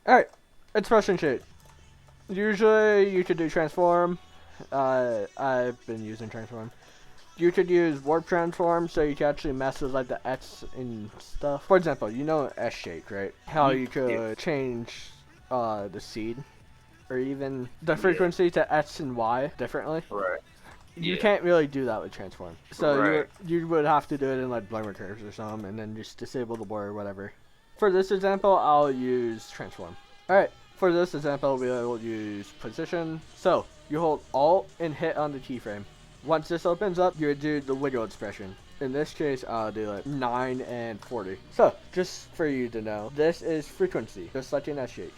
Alright, expression shape. Usually you could do transform. I've been using transform. You could use warp transform so you can actually mess with like the X and stuff. For example, you know S shake, right? How you Yeah. could change the seed or even the Yeah. frequency to X and Y differently. Right. You Yeah. can't really do that with transform. So Right. you would have to do it in like blur curves or something, and then just disable the blur or whatever. For this example, I'll use transform. All right. For this example, we will use position. So you hold Alt and hit on the keyframe. Once this opens up, you would do the wiggle expression. In this case, I'll do like 9 and 40. So just for you to know, this is frequency, just like in S shake.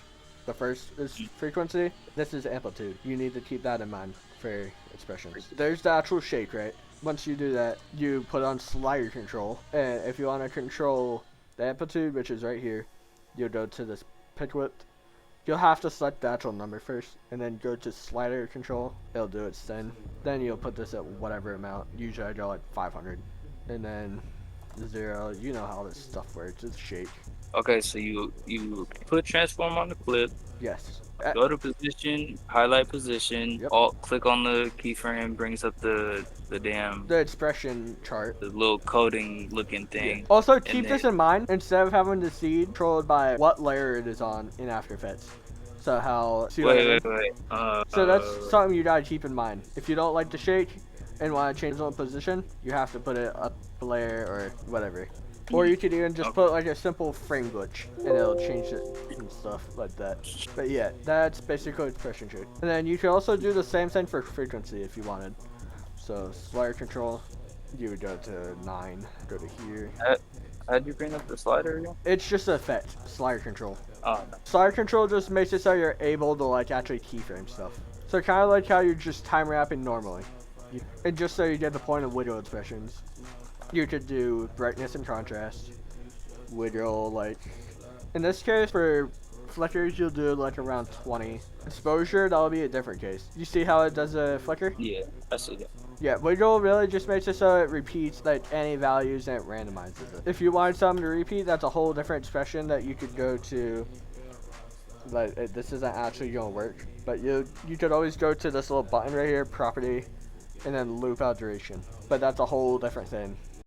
The first is frequency, this is amplitude. You need to keep that in mind for expressions. There's the actual shake, right? Once you do that, you put on slider control, and if you want to control the amplitude, which is right here, you'll go to this pitch width. You'll have to select the actual number first, and then go to slider control. It'll do its thing. Then you'll put this at whatever amount. Usually I go like 500, and then 0. You know how this stuff works. It's shake. Okay, so you put transform on the clip, Yes. go to position, highlight position, Yep. alt click on the keyframe, brings up the damn The expression chart. the little coding looking Yeah. thing. Also, And keep then this in mind. Instead of having the seed controlled by what layer it is on in After Effects. So how? See what I mean? wait. So that's something you gotta keep in mind. If you don't like the shake and want to change the position, you have to put it up a layer or whatever. Or you could even just put like a simple frame glitch and it'll change it and stuff like that. But yeah, that's basically expression shake. And then you could also do the same thing for frequency if you wanted. So slider control, you would go to 9, go to here. how'd you bring up the slider again? It's just an effect, slider control. Oh, no. Slider control just makes it so you're able to like actually keyframe stuff. So kind of like how you're just time wrapping normally. And just so you get the point of wiggle expressions, you could do brightness and contrast, wiggle like, in this case for flickers you'll do like around 20. Exposure, that'll be a different case. You see how it does a flicker? Yeah, I see that. Yeah, wiggle really just makes it so it repeats like any values and it randomizes it. If you wanted something to repeat, that's a whole different expression that you could go to. Like this isn't actually gonna work, but you could always go to this little button right here, property, and then loop out duration. But that's a whole different thing.